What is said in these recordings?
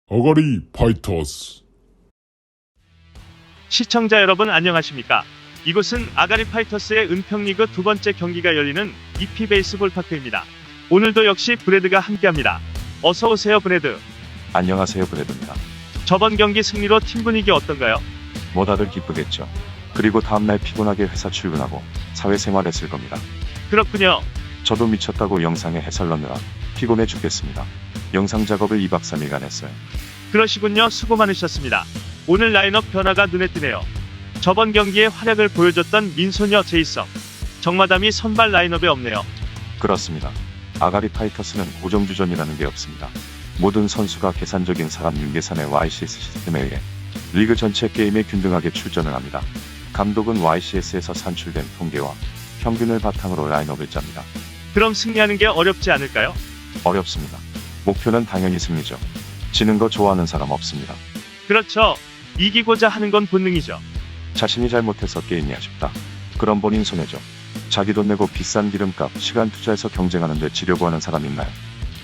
아가리 파이터스. 시청자 여러분 안녕하십니까? 이곳은 아가리 파이터스의 은평리그 두 번째 경기가 열리는 EP 베이스볼 파크입니다. 오늘도 역시 브래드가 함께합니다. 어서 오세요 브래드. 안녕하세요, 브래드입니다. 저번 경기 승리로 팀 분위기 어떤가요? 뭐 다들 기쁘겠죠. 그리고 다음날 피곤하게 회사 출근하고 사회생활 했을 겁니다. 그렇군요. 저도 미쳤다고 영상에 해설 넣느라 피곤해 죽겠습니다. 영상 작업을 2박 3일간 했어요. 그러시군요. 수고 많으셨습니다. 오늘 라인업 변화가 눈에 띄네요. 저번 경기에 활약을 보여줬던 민소녀 제이성, 정마담이 선발 라인업에 없네요. 그렇습니다. 아가리 파이터스는 고정주전이라는 게 없습니다. 모든 선수가 계산적인 사람 윤계산의 YCS 시스템에 의해 리그 전체 게임에 균등하게 출전을 합니다. 감독은 YCS에서 산출된 통계와 평균을 바탕으로 라인업을 짭니다. 그럼 승리하는 게 어렵지 않을까요? 어렵습니다. 목표는 당연히 승리죠. 지는 거 좋아하는 사람 없습니다. 그렇죠. 이기고자 하는 건 본능이죠. 자신이 잘못해서 게임이 아쉽다. 그럼 본인 손해죠. 자기 돈 내고 비싼 기름값, 시간 투자해서 경쟁하는데 지려고 하는 사람 있나요?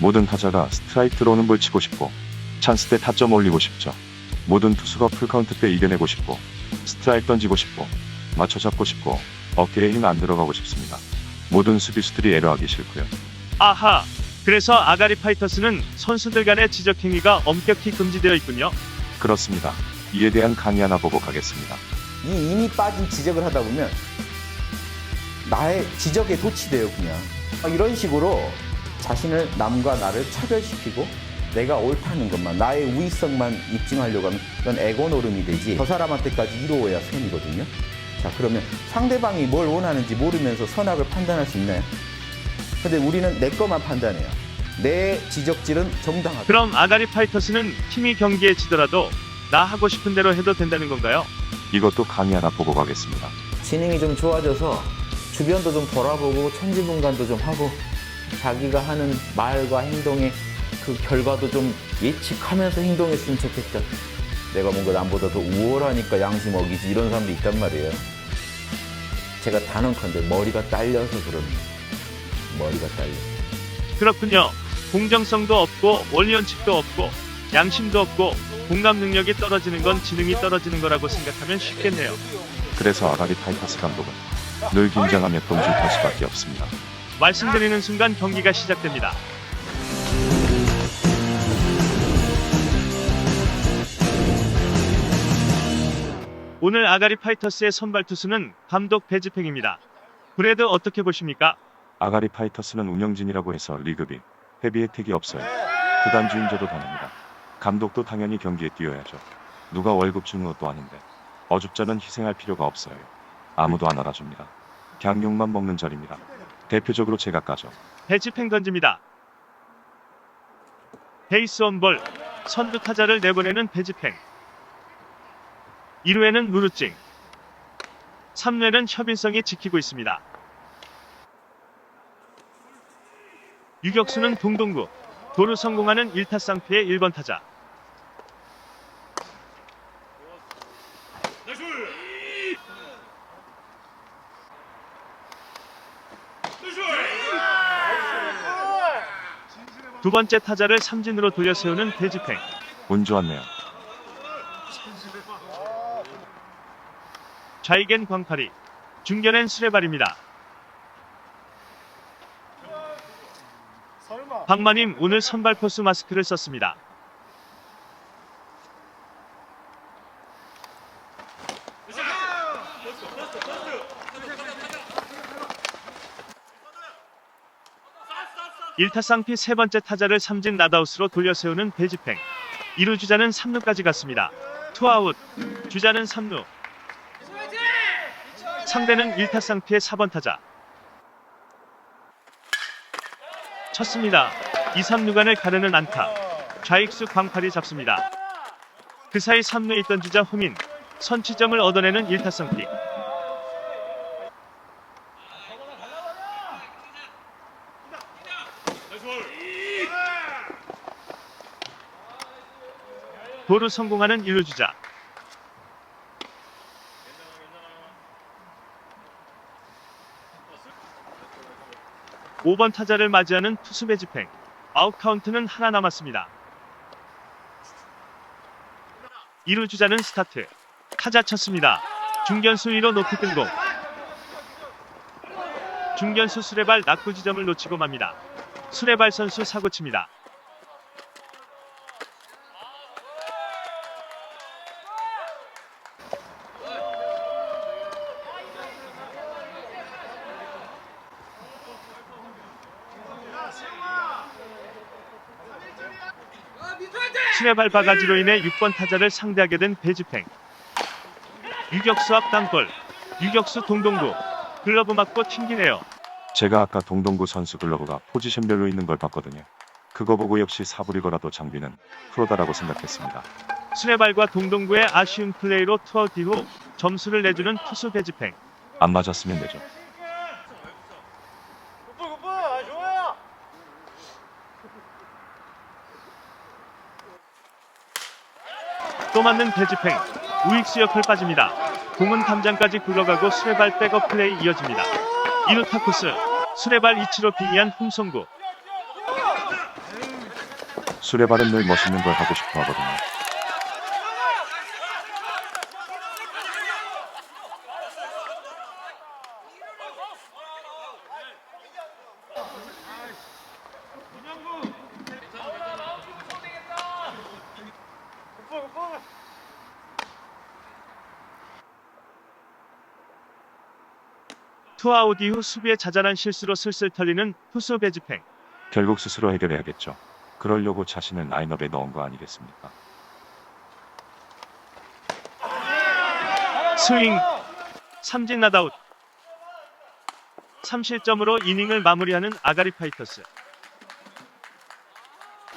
모든 타자가 스트라이크 들어오는 볼 치고 싶고 찬스 때 타점 올리고 싶죠. 모든 투수가 풀카운트 때 이겨내고 싶고 스트라이크 던지고 싶고 맞춰 잡고 싶고 어깨에 힘 안 들어가고 싶습니다. 모든 수비수들이 에러하기 싫고요. 아하, 그래서 아가리 파이터스는 선수들 간의 지적행위가 엄격히 금지되어 있군요. 그렇습니다. 이에 대한 강의 하나 보고 가겠습니다. 이 이미 빠진 지적을 하다 보면 나의 지적에 도취돼요 그냥. 이런 식으로 자신을 남과 나를 차별시키고 내가 옳다는 것만, 나의 우위성만 입증하려고 하면 이건 에고 노름이 되지, 저 사람한테까지 이루어야 선이거든요. 자, 그러면 상대방이 뭘 원하는지 모르면서 선악을 판단할 수 있나요? 근데 우리는 내 것만 판단해요. 내 지적질은 정당하다. 그럼 아가리 파이터스는 팀이 경기에 지더라도 나 하고 싶은 대로 해도 된다는 건가요? 이것도 강의 하나 보고 가겠습니다. 지능이 좀 좋아져서 주변도 좀 돌아보고 천지분간도 좀 하고 자기가 하는 말과 행동의 그 결과도 좀 예측하면서 행동했으면 좋겠다. 내가 뭔가 남보다 더 우월하니까 양심 어기지, 이런 사람도 있단 말이에요. 제가 단언컨대 머리가 딸려서 그러는 거예요. 머리가 딸려. 그렇군요. 공정성도 없고 원리원칙도 없고 양심도 없고 공감 능력이 떨어지는 건 지능이 떨어지는 거라고 생각하면 쉽겠네요. 그래서 아가리 파이터스 감독은 늘 긴장하며 똥줄 탈 수밖에 없습니다. 말씀드리는 순간 경기가 시작됩니다. 오늘 아가리 파이터스의 선발 투수는 감독 배지팽입니다. 브래드 어떻게 보십니까? 아가리 파이터스는 운영진이라고 해서 리그비, 회비 혜택이 없어요. 구단주임제도 다릅니다. 감독도 당연히 경기에 뛰어야죠. 누가 월급 주는 것도 아닌데 어줍잖은 희생할 필요가 없어요. 아무도 안 알아줍니다. 그냥 욕만 먹는 자리입니다. 대표적으로 제가 까죠. 배지팽 던집니다. 베이스 원볼, 선두 타자를 내보내는 배지팽. 2루에는 루루찡, 3루에는 협인성이 지키고 있습니다. 유격수는 동동구, 도루 성공하는 1타 쌍피의 1번 타자. 두 번째 타자를 삼진으로 돌려세우는 배지팽. 운 좋았네요. 좌익엔 광파리, 중견엔 수레발입니다. 박마님 오늘 선발 포수 마스크를 썼습니다. 일타 쌍피 세 번째 타자를 삼진 낫아웃으로 돌려세우는 배지팽. 2루 주자는 3루까지 갔습니다. 투아웃, 주자는 3루. 상대는 1타 쌍피의 4번 타자. 쳤습니다. 2, 3루간을 가르는 안타. 좌익수 광팔이 잡습니다. 그 사이 3루에 있던 주자 호민, 선취점을 얻어내는 1타 쌍피. 도루 성공하는 1루 주자. 5번 타자를 맞이하는 투수 배지팽. 아웃 카운트는 하나 남았습니다. 2루 주자는 스타트. 타자 쳤습니다. 중견수 위로 높이 뜬 공. 중견수 수레발 낙구 지점을 놓치고 맙니다. 수레발 선수 사고칩니다. 수레발 바가지로 인해 6번 타자를 상대하게 된 배지팽. 유격수 앞 땅볼. 유격수 동동구. 글러브 맞고 튕기네요. 제가 아까 동동구 선수 글러브가 포지션별로 있는 걸 봤거든요. 그거 보고 역시 사부리거라도 장비는 프로다라고 생각했습니다. 수레발과 동동구의 아쉬운 플레이로 투아웃 이후 점수를 내주는 투수 배지팽. 안 맞았으면 되죠. 또 맞는 배지팽. 우익수 옆을 빠집니다. 공은 담장까지 굴러가고 수레발 백업 플레이 이어집니다. 2루 타코스. 수레발 이치로 빙의한 홍성구. 수레발은 늘 멋있는 걸 하고 싶어 하거든요. 투아웃 이후 수비에 자잘한 실수로 슬슬 털리는 투수 배지팽. 결국 스스로 해결해야겠죠. 그러려고 자신을 라인업에 넣은 거 아니겠습니까? 스윙. 삼진 낫아웃. 3실점으로 이닝을 마무리하는 아가리 파이터스.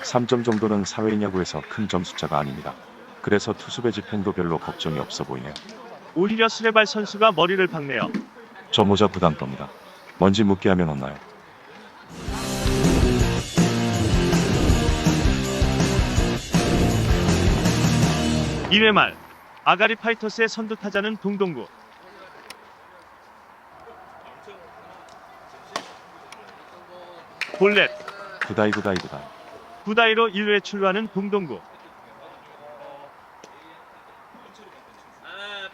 3점 정도는 사회인 야구에서 큰 점수차가 아닙니다. 그래서 투수 배지팽도 별로 걱정이 없어 보이네요. 오히려 수레발 선수가 머리를 박네요. 저 모자 부담 떱니다. 먼지 묻게 하면 혼나요. 이회 말 아가리 파이터스의 선두 타자는 동동구. 볼넷. 구다이. 9대2로 1루에 출루하는 동동구.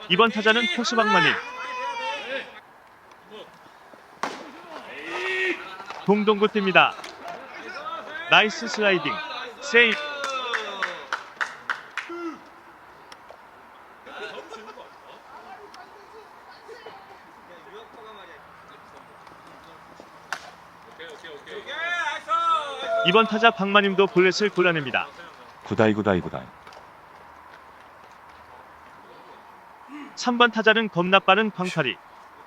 이번 타자는 포수 박만일. 동동구 뜹니다. 나이스 슬라이딩. 세이프. 이번 타자 박마님도 볼넷을 골라냅니다. 구다이. 3번 타자는 겁나 빠른 광팔이.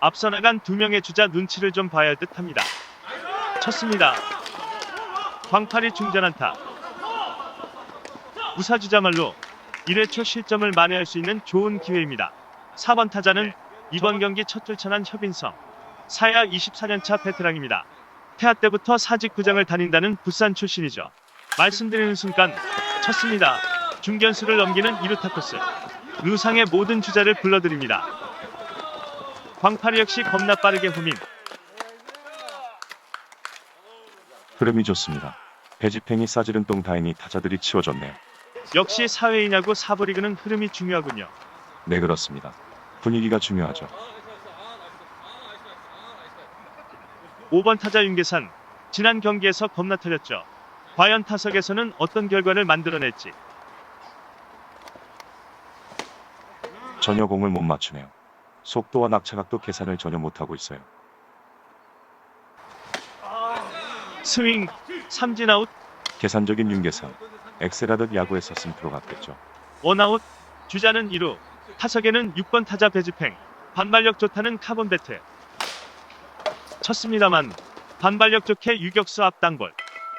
앞서 나간 2명의 주자 눈치를 좀 봐야 할 듯합니다. 쳤습니다. 광팔이 중전안타. 우사주자 말로 1회 초 실점을 만회할 수 있는 좋은 기회입니다. 4번 타자는 이번 경기 첫 출전한 협인성. 사야 24년차 베테랑입니다. 태아 때부터 사직구장을 다닌다는 부산 출신이죠. 말씀드리는 순간 쳤습니다. 중견수를 넘기는 2루 타코스. 루상의 모든 주자를 불러드립니다. 광팔이 역시 겁나 빠르게 후민. 흐름이 좋습니다. 배지팽이 싸지른 똥 다행히 타자들이 치워줬네요. 역시 사회이냐고 사부리그는 흐름이 중요하군요. 네, 그렇습니다. 분위기가 중요하죠. 5번 타자 윤계산. 지난 경기에서 겁나 터졌죠. 과연 타석에서는 어떤 결과를 만들어낼지. 전혀 공을 못 맞추네요. 속도와 낙차각도 계산을 전혀 못하고 있어요. 스윙. 삼진 아웃. 계산적인 윤계상. 엑셀하듯 야구에 썼으면 들어갔겠죠. 원아웃. 주자는 2루. 타석에는 6번 타자 배지팽. 반발력 좋다는 카본 배트. 쳤습니다만 반발력 좋게 유격수 앞당볼.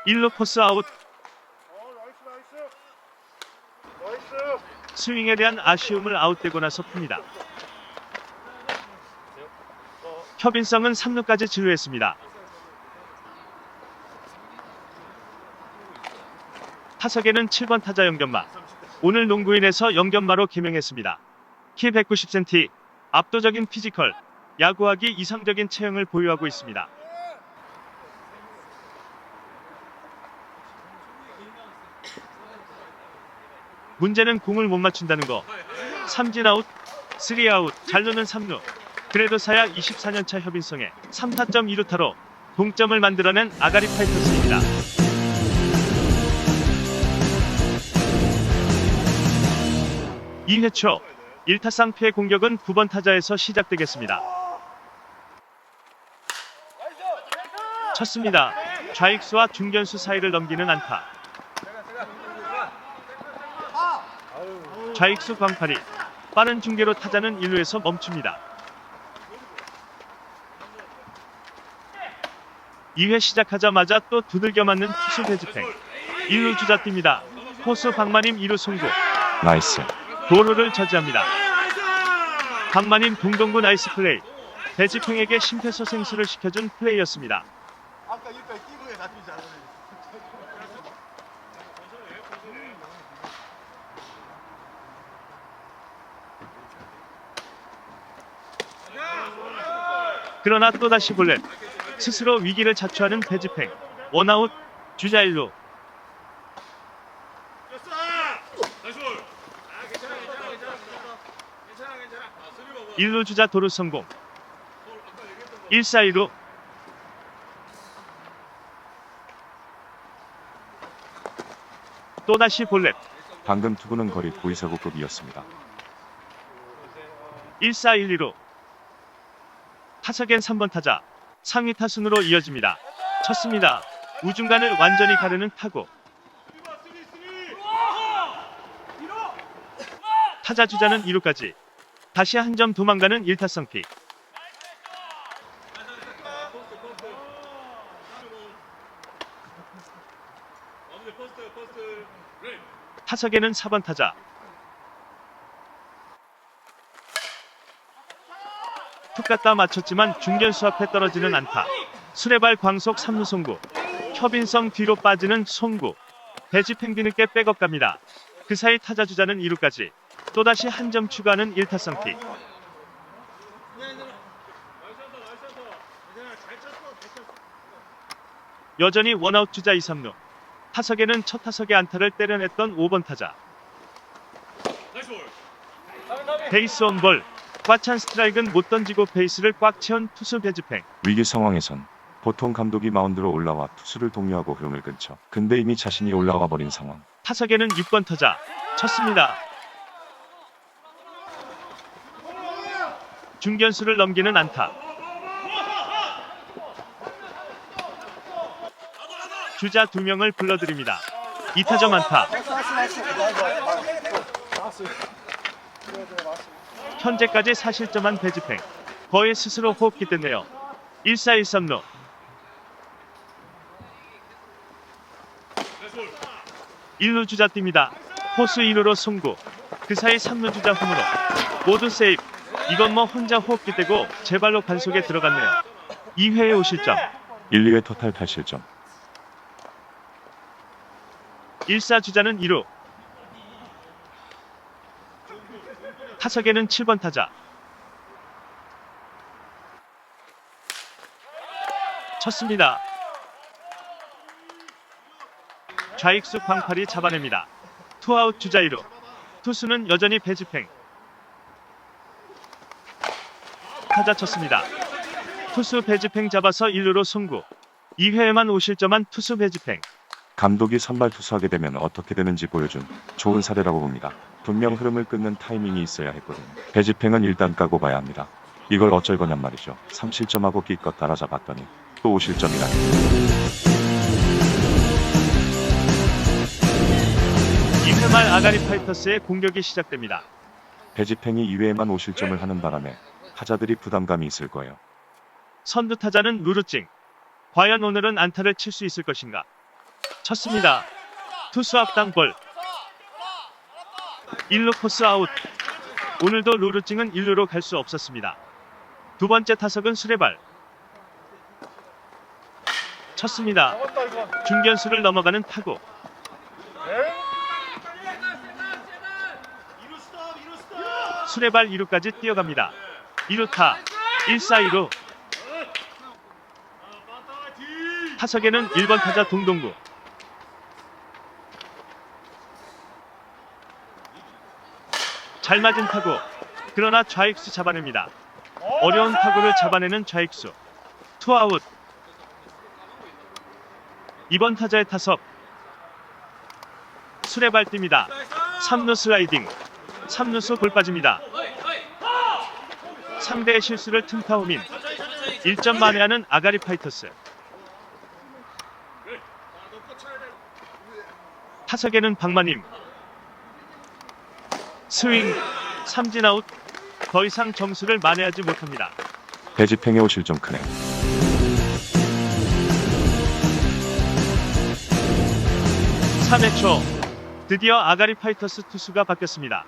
1루 포스 아웃. 스윙에 대한 아쉬움을 아웃되고 나서 풉니다. 협인성은 3루까지 진루했습니다. 타석에는 7번 타자 영견마. 오늘 농구인에서 영견마로 개명했습니다. 키 190cm, 압도적인 피지컬, 야구하기 이상적인 체형을 보유하고 있습니다. 문제는 공을 못 맞춘다는 거. 삼진 아웃, 3아웃, 잘 노는 3루. 그래도 사야 24년차 협인성의 3타점 2루타로 동점을 만들어낸 아가리 파이터스입니다. 2회 초 1타 쌍피의 공격은 9번 타자에서 시작되겠습니다. 쳤습니다. 좌익수와 중견수 사이를 넘기는 안타. 좌익수 광팔이 빠른 중계로 타자는 1루에서 멈춥니다. 2회 시작하자마자 또 두들겨 맞는 투수 배지팽. 1루 주자 뜁니다. 포수 박마님 2루 송구. 나이스. 도루를 저지합니다. 박마님 동동구 나이스 플레이. 배지팽에게 심폐소생술을 시켜준 플레이였습니다. 아까 여기까지 끼고 나중에 잘하네. 그러나 또다시 볼넷. 스스로 위기를 자초하는 배지팽. 원아웃, 주자 1루. 1루 주자 도루 성공. 1-4-2루. 또다시 볼넷. 방금 투구는 거리 고의사고급이었습니다. 1-4-1-2루. 타석엔 3번 타자. 상위 타순으로 이어집니다. 쳤습니다. 우중간을 완전히 가르는 타구. 타자 주자는 2루까지. 다시 한 점 도망가는 1타성 픽. 타석에는 4번 타자. 툭 갖다 맞췄지만 중견수 앞에 떨어지는 안타. 수레발 광속 3루 송구. 협인성 뒤로 빠지는 송구. 배지팽 뒤늦게 백업 갑니다. 그 사이 타자 주자는 2루까지. 또다시 한 점 추가하는 1타성 픽. 여전히 원아웃 주자 2, 3루. 타석에는 첫 타석에 안타를 때려냈던 5번 타자. 베이스 원볼. 꽉 찬 스트라이크는 못 던지고 베이스를 꽉 채운 투수 배지팽. 위기 상황에선 보통 감독이 마운드로 올라와 투수를 독려하고 흐름을 끊죠. 근데 이미 자신이 올라와 버린 상황. 타석에는 6번 타자. 쳤습니다. 중견수를 넘기는 안타. 주자 2명을 불러들입니다. 2타점 안타. 현재까지 4실점한 배지팽. 거의 스스로 호흡기 뗐네요. 1-4-1-3루. 일루 주자 뜁니다. 포수 2루로 송구. 그 사이 3루 주자 홈으로. 모두 세이브. 이건 뭐 혼자 호흡기 떼고 제발로 반속에 들어갔네요. 2회에 5실점. 1, 2회 토탈 8실점. 1사 주자는 2루. 타석에는 7번 타자. 쳤습니다. 좌익수 광팔이 잡아냅니다. 투아웃 주자 2루. 투수는 여전히 배지팽. 타자 쳤습니다. 투수 배지팽 잡아서 1루로 송구. 2회에만 5실점한 투수 배지팽. 감독이 선발 투수하게 되면 어떻게 되는지 보여준 좋은 사례라고 봅니다. 분명 흐름을 끊는 타이밍이 있어야 했거든요. 배지팽은 일단 까고 봐야 합니다. 이걸 어쩔 거냔 말이죠. 3실점하고 기껏 따라잡았더니 또 5실점이라니. 2회 말 아가리 파이터스의 공격이 시작됩니다. 배지팽이 2회에만 5실점을 하는 바람에 타자들이 부담감이 있을 거예요. 선두 타자는 루루찡. 과연 오늘은 안타를 칠 수 있을 것인가? 쳤습니다. 투수 앞당 볼. 1루 코스 아웃. 오늘도 루루찡은 1루로 갈 수 없었습니다. 두 번째 타석은 수레발. 쳤습니다. 중견수를 넘어가는 타구. 수레발 2루까지 뛰어갑니다. 2루타. 1-4-2루. 타석에는 1번 타자 동동구. 잘 맞은 타구. 그러나 좌익수 잡아냅니다. 어려운 타구를 잡아내는 좌익수. 투아웃. 이번 타자의 타석. 수레발 뜁니다. 3루 슬라이딩. 3루수 볼 빠집니다. 상대의 실수를 틈타 호민. 1점 만회하는 아가리 파이터스. 타석에는 박마님. 스윙. 삼진 아웃. 더 이상 점수를 만회하지 못합니다. 배지팽의 오실 좀 크네. 3회 초. 드디어 아가리 파이터스 투수가 바뀌었습니다.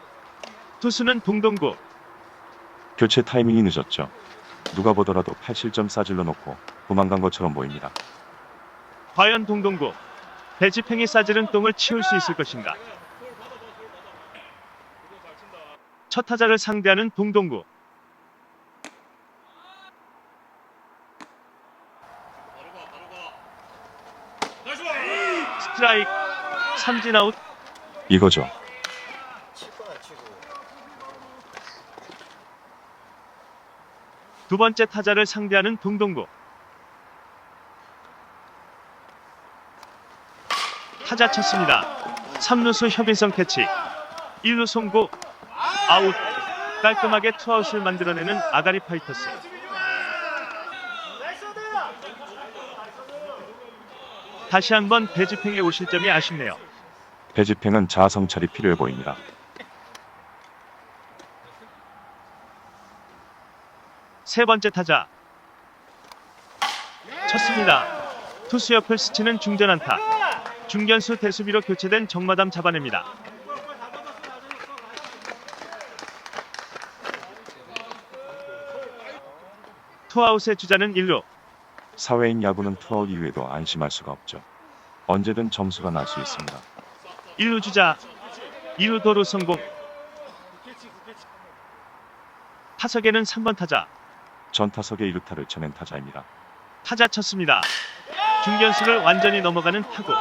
투수는 동동구. 교체 타이밍이 늦었죠. 누가 보더라도 8실점 싸질러 놓고 도망간 것처럼 보입니다. 과연 동동구. 배지팽이 싸지른 똥을 치울 수 있을 것인가. 첫 타자를 상대하는 동동구. 스트라이크. 삼진 아웃. 이거죠. 두 번째 타자를 상대하는 동동구. 타자 쳤습니다. 3루수 협인성 캐치. 1루 송구. 아웃. 깔끔하게 투아웃을 만들어내는 아가리 파이터스. 다시 한번 배지팽의 오실 점이 아쉽네요. 배지팽은 자아성찰이 필요해 보입니다. 세 번째 타자. 쳤습니다. 투수 옆을 스치는 중전 안타. 중견수 대수비로 교체된 정마담 잡아냅니다. 투아웃의 주자는 1루. 사회인 야구는 투아웃 이후에도 안심할 수가 없죠. 언제든 점수가 날 수 있습니다. 1루 주자. 2루 도루 성공. 타석에는 3번 타자. 전타석의 1루타를 쳐낸 타자입니다. 타자 쳤습니다. 중견수를 완전히 넘어가는 타구.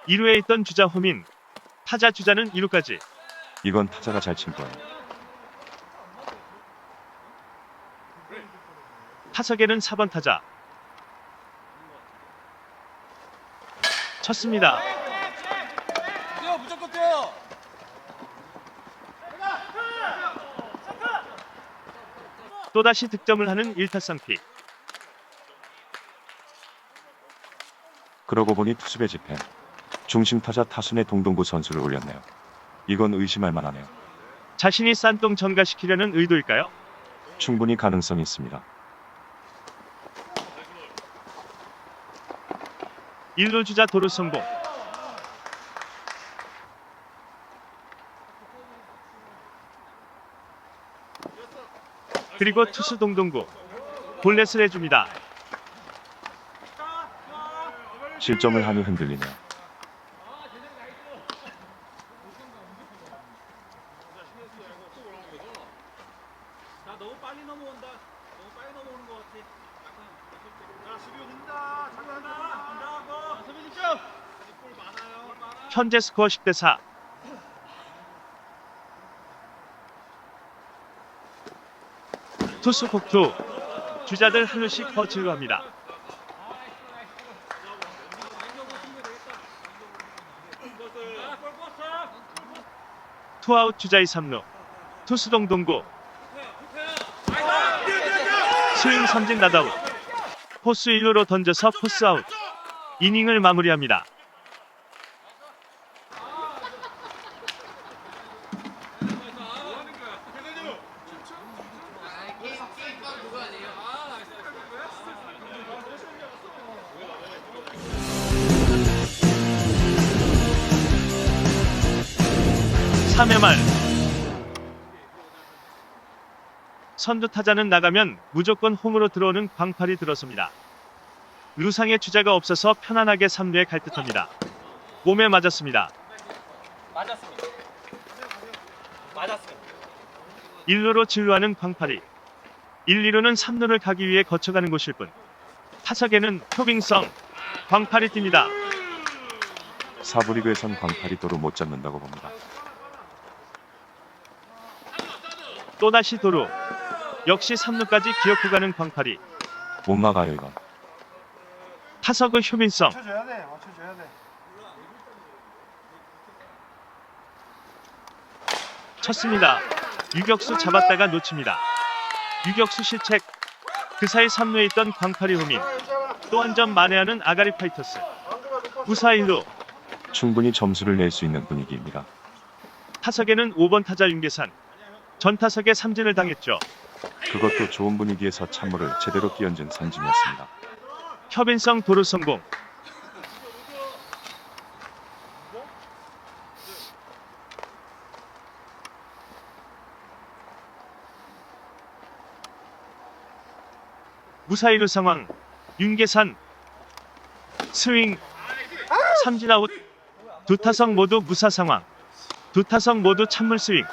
2루에 있던 주자 호민. 타자 주자는 2루까지. 이건 타자가 잘 친 거예요. 타석에는 4번 타자. 쳤습니다. 뛰어 무조건 뛰어. 또다시 득점을 하는 1타쌍피. 그러고 보니 투수 배지팽. 중심타자 타순의 동동구 선수를 올렸네요. 이건 의심할 만하네요. 자신이 싼똥 전가시키려는 의도일까요? 충분히 가능성이 있습니다. 1루 주자 도루 성공. 그리고 투수 동동구. 볼넷을 해줍니다. 실점을 하니 흔들리네요. 너무 빨리 넘어온다. 너무 빨리 넘어오는 것 같아. 자, 수비 온다. 잘한다. 수비 집중. 골 많아요. 현재 스코어 10대4. 투수 폭투. 주자들 한루씩 더 질러합니다. 투아웃 주자 2, 3루. 투수 동동구. 스윙 삼진 나다웃. 포수 1루로 던져서 포스 아웃. 이닝을 마무리합니다. 삼회 말. 선두 타자는 나가면 무조건 홈으로 들어오는 광팔이 들어섭니다. 루상의 주자가 없어서 편안하게 3루에 갈 듯합니다. 몸에 맞았습니다. 맞았습니다. 1루로 진루하는 광팔이. 1, 2루는 3루를 가기 위해 거쳐가는 곳일 뿐. 타석에는 표빙성. 광팔이 뜁니다. 사부리그에선 광팔이 도루 못 잡는다고 봅니다. 또다시 도루. 역시 3루까지 기어코 가는 광팔이. 못 막아요 이건. 타석의 효빈성. 맞춰줘야 돼. 맞춰줘야 돼. 쳤습니다. 유격수 잡았다가 놓칩니다. 유격수 실책. 그 사이 3루에 있던 광팔이 호민. 또 한 점 만회하는 아가리 파이터스. 무사 1루. 충분히 점수를 낼 수 있는 분위기입니다. 타석에는 5번 타자 윤계산. 전 타석에 삼진을 당했죠. 그것도 좋은 분위기에서 찬물을 제대로 끼얹은 삼진이었습니다. 협인성 도루 성공. 무사 1루 상황. 윤계산 스윙. 삼진 아웃. 두 타석 모두 무사 상황. 두 타석 모두 찬물 스윙.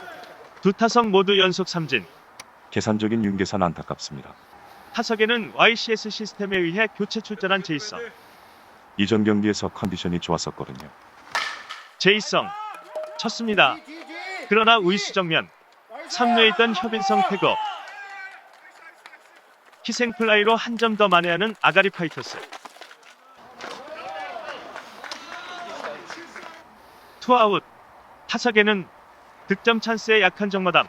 두 타석 모두 연속 삼진. 계산적인 윤계산 안타깝습니다. 타석에는 YCS 시스템에 의해 교체 출전한 제이성. 이전 경기에서 컨디션이 좋았었거든요. 제이성 쳤습니다. 그러나 우익수 정면 3루에 있던 협인성 태거. 희생플라이로 한 점 더 만회하는 아가리 파이터스. 투아웃. 타석에는 득점 찬스에 약한 정마담.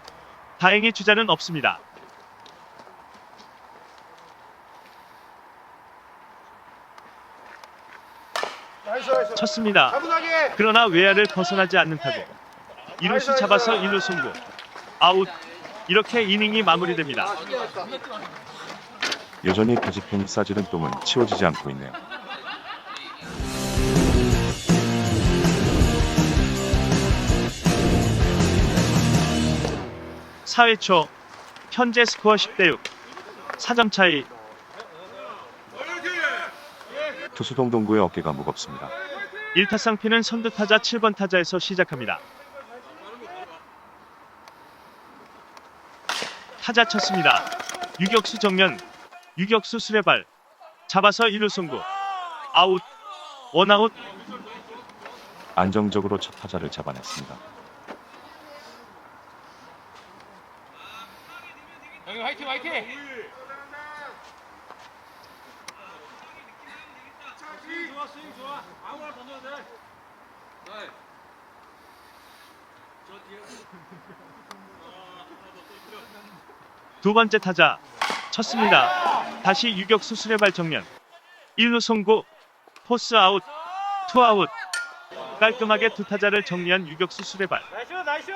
다행히 주자는 없습니다. 나이스. 쳤습니다. 차분하게. 그러나 외야를 벗어나지 않는 타구. 이루수 잡아서 1루 송구. 아웃. 이렇게 이닝이 마무리됩니다. 여전히 타지팬이 싸지른 똥은 치워지지 않고 있네요. 4회 초 현재 스코어 10대6. 4점 차이. 투수 동동구의 어깨가 무겁습니다. 1타상 피는 선두 타자 7번 타자에서 시작합니다. 타자 쳤습니다. 유격수 정면. 유격수 수레발. 잡아서 1루 송구. 아웃. 원아웃. 안정적으로 첫 타자를 잡아냈습니다. 형님 화이팅 화이팅. 스윙 좋아 스윙 좋아. 아무나 던져도 돼. 네. 저 뒤에. 두 번째 타자 쳤습니다. 다시 유격수 수레발 정면. 1루 송구. 포스 아웃. 투아웃. 깔끔하게 두 타자를 정리한 유격수 수레발. 나이스 나이스.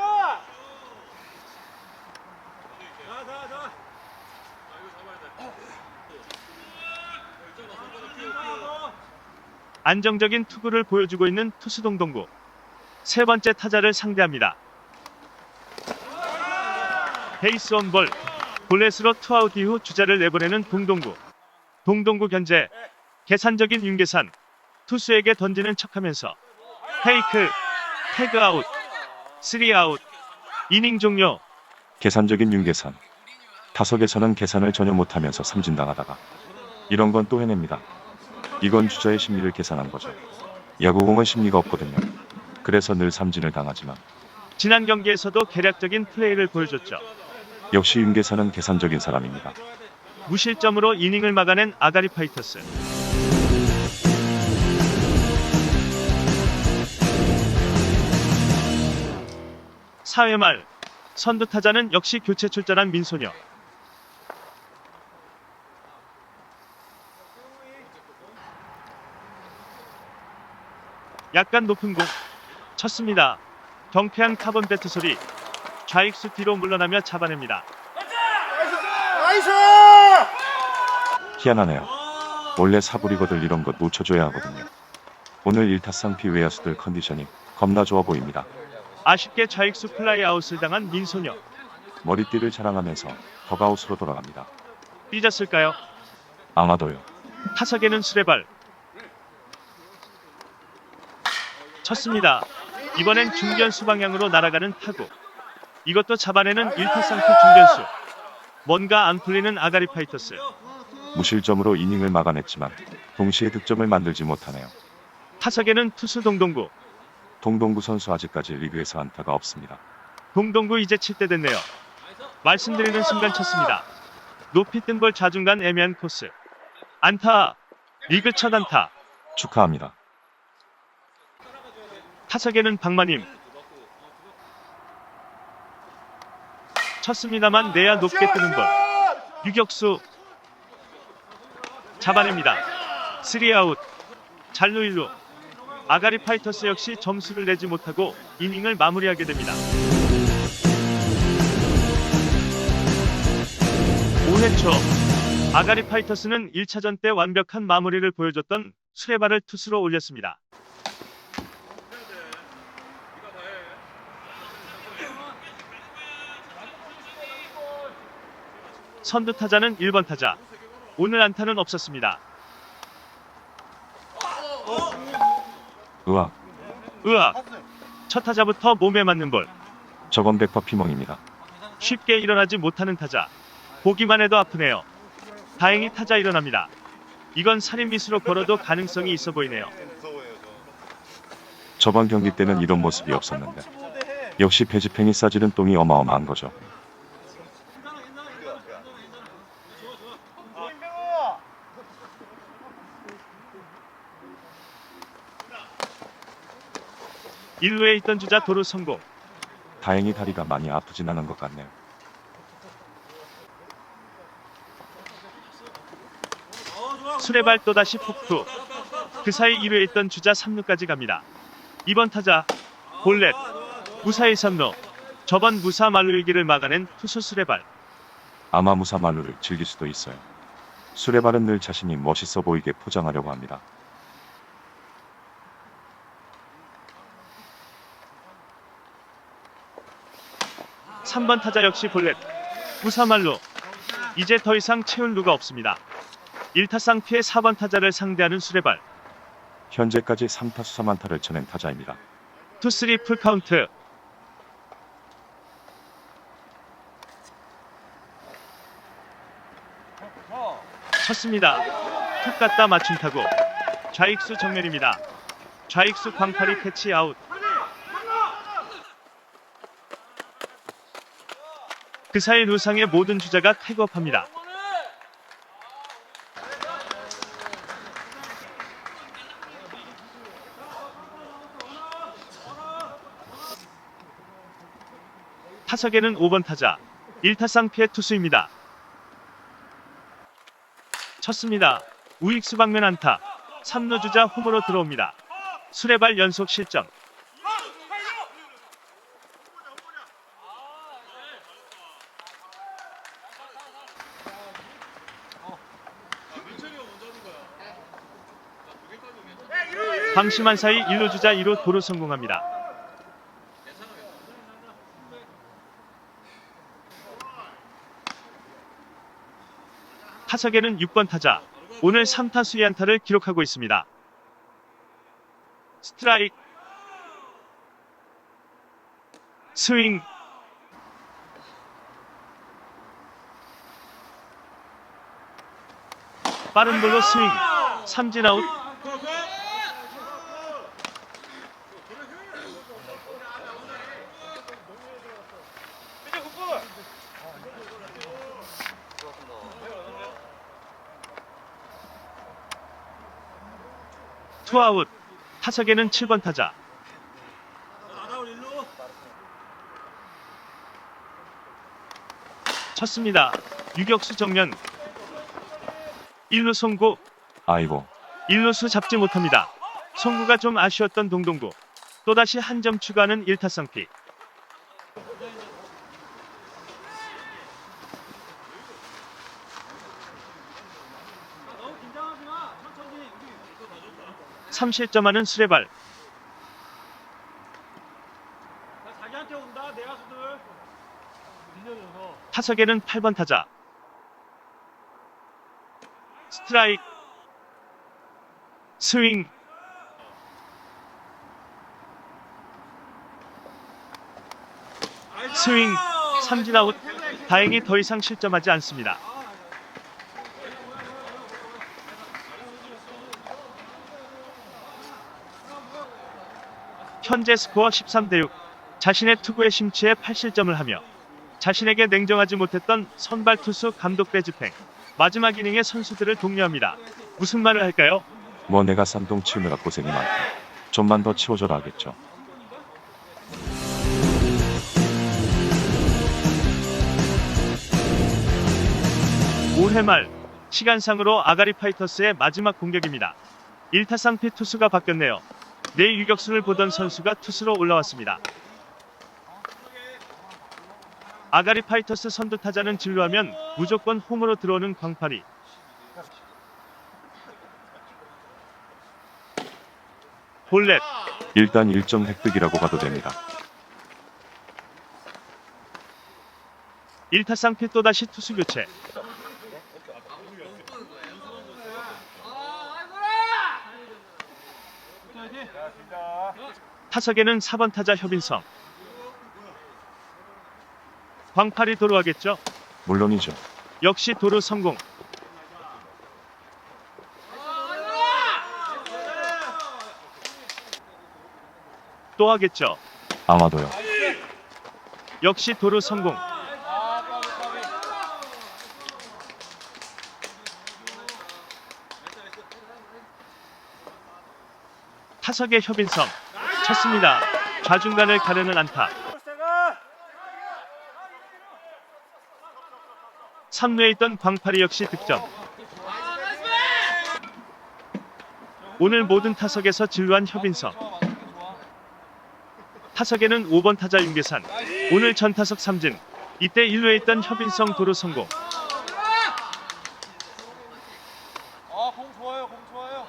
안정적인 투구를 보여주고 있는 투수 동동구. 세 번째 타자를 상대합니다. 베이스 원볼. 볼넷으로 투아웃 이후 주자를 내보내는 동동구. 동동구 견제. 계산적인 윤계산. 투수에게 던지는 척하면서 페이크. 태그아웃. 3아웃. 이닝 종료. 계산적인 윤계산. 타석에서는 계산을 전혀 못하면서 삼진당하다가 이런 건 또 해냅니다. 이건 주자의 심리를 계산한 거죠. 야구공은 심리가 없거든요. 그래서 늘 삼진을 당하지만 지난 경기에서도 계략적인 플레이를 보여줬죠. 역시 윤계산은 계산적인 사람입니다. 무실점으로 이닝을 막아낸 아가리 파이터스. 사회 말 선두 타자는 역시 교체 출전한 민소녀. 약간 높은 공 쳤습니다. 경쾌한 카본 배트 소리. 좌익수 뒤로 물러나며 잡아냅니다. 나이스. 희한하네요. 원래 사부리거들 이런 거 놓쳐줘야 하거든요. 오늘 1타상 피 외야수들 컨디션이 겁나 좋아 보입니다. 아쉽게 좌익수 플라이 아웃을 당한 민소녀. 머리띠를 자랑하면서 덕아웃으로 돌아갑니다. 삐졌을까요? 아마도요. 타석에는 수레발. 쳤습니다. 이번엔 중견수 방향으로 날아가는 타구. 이것도 잡아내는 1타상투 중견수. 뭔가 안 풀리는 아가리 파이터스. 무실점으로 이닝을 막아냈지만 동시에 득점을 만들지 못하네요. 타석에는 투수 동동구. 동동구 선수 아직까지 리그에서 안타가 없습니다. 동동구 이제 칠 때 됐네요. 말씀드리는 순간 쳤습니다. 높이 뜬 볼 좌중간 애매한 코스. 안타. 리그 첫 안타. 축하합니다. 타석에는 박마님. 쳤습니다만 내야 높게 뜨는 볼. 유격수. 잡아냅니다. 3아웃. 잘루 1루. 아가리 파이터스 역시 점수를 내지 못하고 이닝을 마무리하게 됩니다. 5회 초 아가리 파이터스는 1차전 때 완벽한 마무리를 보여줬던 수레발을 투수로 올렸습니다. 선두 타자는 1번 타자. 오늘 안타는 없었습니다. 으악, 으악. 첫 타자부터 몸에 맞는 볼. 저건 백파 피멍입니다. 쉽게 일어나지 못하는 타자. 보기만 해도 아프네요. 다행히 타자 일어납니다. 이건 살인미수로 걸어도 가능성이 있어 보이네요. 저번 경기 때는 이런 모습이 없었는데 역시 배지팽이 싸지른 똥이 어마어마한 거죠. 일루에 있던 주자 도루 성공. 다행히 다리가 많이 아프진 않은 것 같네요. 수레발 또다시 폭투. 그 사이 1루에 있던 주자 3루까지 갑니다. 2번 타자 볼넷. 무사히 3루. 저번 무사 만루일기를 막아낸 투수 수레발. 아마 무사만루를 즐길 수도 있어요. 수레발은 늘 자신이 멋있어 보이게 포장하려고 합니다. 삼 번 타자 역시 볼넷. 무사말루. 이제 더 이상 채울 루가 없습니다. 1타상 피해 4번 타자를 상대하는 수레발. 현재까지 3타수 3안타를 쳐낸 타자입니다. 투3 풀카운트. 쳤습니다. 툭 갖다 맞춤 타구. 좌익수 정면입니다. 좌익수 광팔이 캐치 아웃. 그 사이 루상의 모든 주자가 태그업합니다. 타석에는 5번 타자 1타상 피해 투수입니다. 쳤습니다. 우익수 방면 안타. 3루 주자 홈으로 들어옵니다. 수레발 연속 실점. 방심한 사이 1루 주자 2루 도루 성공합니다. 타석에는 6번 타자. 오늘 3타수 2안타를 기록하고 있습니다. 스트라이크. 스윙. 빠른 볼로 스윙. 삼진 아웃. 투아웃. 타석에는 7번 타자. 쳤습니다. 유격수 정면. 1루 송구. 아이고, 1루수 잡지 못합니다. 송구가 좀 아쉬웠던 동동구. 또다시 한 점 추가하는 1타성 피. 너무 긴장하지 마. 천천히. 우리 3실점하는 수레발. 자기한테 온다. 내 가수들. 밀려줘서. 타석에는 8번 타자. 스트라이크. 스윙. 스윙. 삼진 아웃. 다행히 더 이상 실점하지 않습니다. 현재 스코어 13대6. 자신의 투구에 심취해 8실점을 하며 자신에게 냉정하지 못했던 선발 투수 감독대 집행. 마지막 이닝에 선수들을 독려합니다. 무슨 말을 할까요? 뭐 내가 쌈동 치우느라 고생이 많다. 좀만 더 치워줘라 하겠죠. 올해 말 시간상으로 아가리 파이터스의 마지막 공격입니다. 1타상 피 투수가 바뀌었네요. 내 유격수를 보던 선수가 투수로 올라왔습니다. 아가리 파이터스 선두 타자는 진루하면 무조건 홈으로 들어오는 광파리. 볼넷. 일단 1점 획득이라고 봐도 됩니다. 1타상 피 또다시 투수 교체. 타석에는 4번 타자 협인성. 광팔이 도루하겠죠? 물론이죠. 역시 도루 성공. 또 하겠죠? 아마도요. 역시 도루 성공. 타석의 협인성 쳤습니다. 좌중간을 가르는 안타. 3루에 있던 광파리 역시 득점. 오늘 모든 타석에서 진루한 협인성. 타석에는 5번 타자 윤계산. 오늘 전타석 3진. 이때 1루에 있던 협인성 도루 성공. 공 좋아요, 공 좋아요.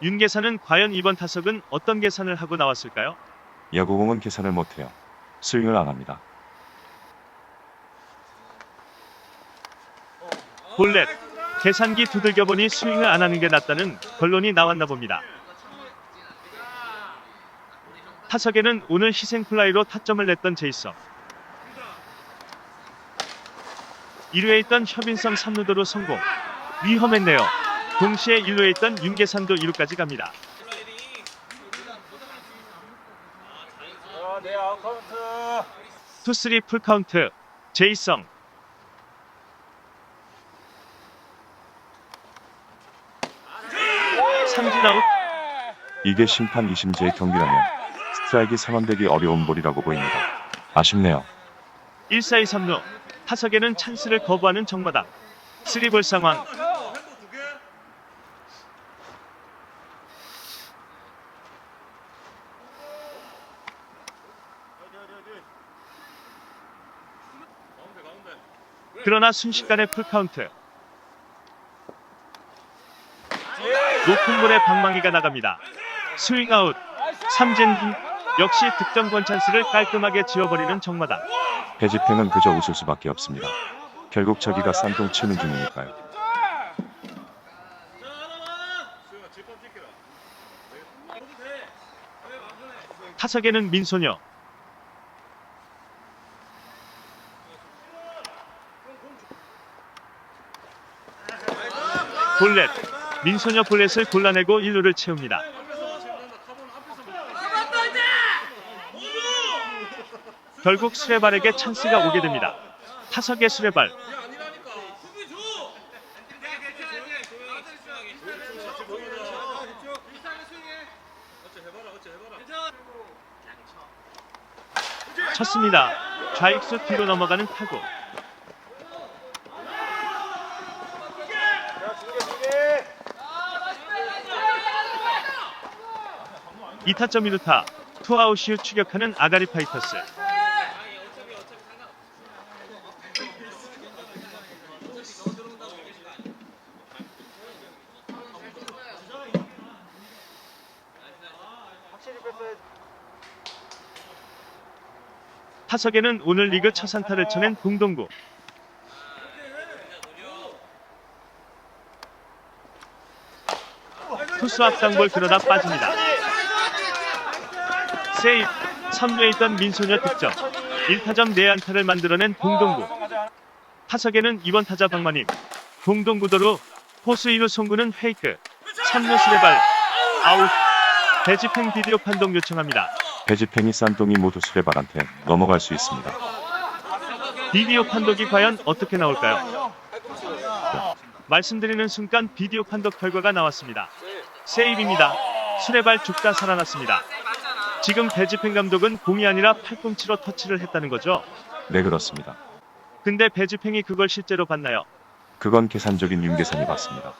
윤계산은 과연 이번 타석은 어떤 계산을 하고 나왔을까요? 야구공은 계산을 못해요. 스윙을 안 합니다. 볼넷. 계산기 두들겨보니 스윙을 안 하는 게 낫다는 결론이 나왔나 봅니다. 타석에는 오늘 희생플라이로 타점을 냈던 제이성. 1루에 있던 협인성 3루도로 성공. 위험했네요. 동시에 1루에 있던 윤계산도 2루까지 갑니다. 네, 아웃카운트. 투쓰리 풀카운트. 제이성. 삼진 아웃. 이게 심판 이심제의 경기라면 스트라이크 선언되기 어려운 볼이라고 보입니다. 아쉽네요. 1-4-2 3루. 타석에는 찬스를 거부하는 정마당. 3볼 상황. 그러나 순식간에 풀카운트. 높은 볼에 방망이가 나갑니다. 스윙 아웃. 삼진. 역시 득점권 찬스를 깔끔하게 지워버리는 정마당. 배집행은 그저 웃을 수밖에 없습니다. 결국 자기가 쌈동 치는 중이니까요. 타석에는 민소녀. 볼넷. 민소녀 볼넷을 골라내고 1루를 채웁니다. 결국 수레발에게 찬스가 오게 됩니다. 타석의 수레발. 쳤습니다. 좌익수 뒤로 넘어가는 타구. 이타점 1루타. 투아웃 이후 추격하는 아가리 파이터스. 타석에는 오늘 리그 첫 안타를 쳐낸 봉동구. 투수 앞당볼 그러다 빠집니다. 세이프. 3루에 있던 민소녀 득점. 1타점 4안타를 만들어낸 봉동구. 타석에는 2번 타자 박마님. 봉동구도로 포수 2루 송구는 페이크. 3루 수레발 아웃. 배집행 비디오 판독 요청합니다. 배집행이 싼똥이 모두 수레발한테 넘어갈 수 있습니다. 비디오 판독이 과연 어떻게 나올까요? 말씀드리는 순간 비디오 판독 결과가 나왔습니다. 세이브입니다. 수레발 죽다 살아났습니다. 지금 배집행 감독은 공이 아니라 팔꿈치로 터치를 했다는 거죠. 네, 그렇습니다. 근데 배집행이 그걸 실제로 봤나요? 그건 계산적인 윤계산이 봤습니다.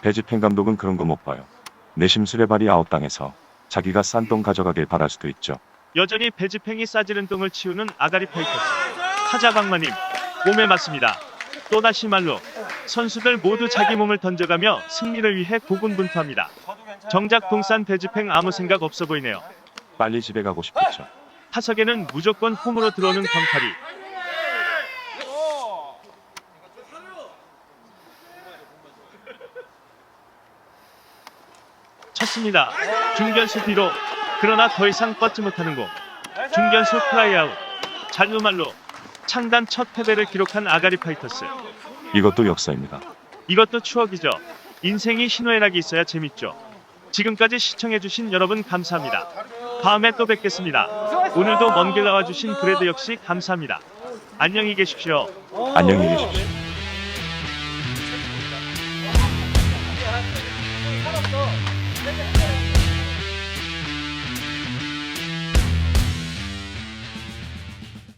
배집행 감독은 그런 거 못 봐요. 내심 수레발이 아웃당해서 자기가 싼 똥 가져가길 바랄 수도 있죠. 여전히 배집행이 싸지른 똥을 치우는 아가리 파이터스. 타자 박마님 몸에 맞습니다. 또다시 말로 선수들 모두 자기 몸을 던져가며 승리를 위해 고군분투합니다. 정작 동산 배집행 아무 생각 없어 보이네요. 빨리 집에 가고 싶겠죠. 타석에는 무조건 홈으로 들어오는 광팔이. 쳤습니다. 중견수 뒤로. 그러나 더 이상 뻗지 못하는 공. 중견수 플라이아웃. 잘루말루. 창단 첫 패배를 기록한 아가리 파이터스. 이것도 역사입니다. 이것도 추억이죠. 인생이 희노애락이 있어야 재밌죠. 지금까지 시청해주신 여러분 감사합니다. 다음에 또 뵙겠습니다. 오늘도 먼 길 나와주신 브레드 역시 감사합니다. 안녕히 계십시오. 안녕히 계십시오.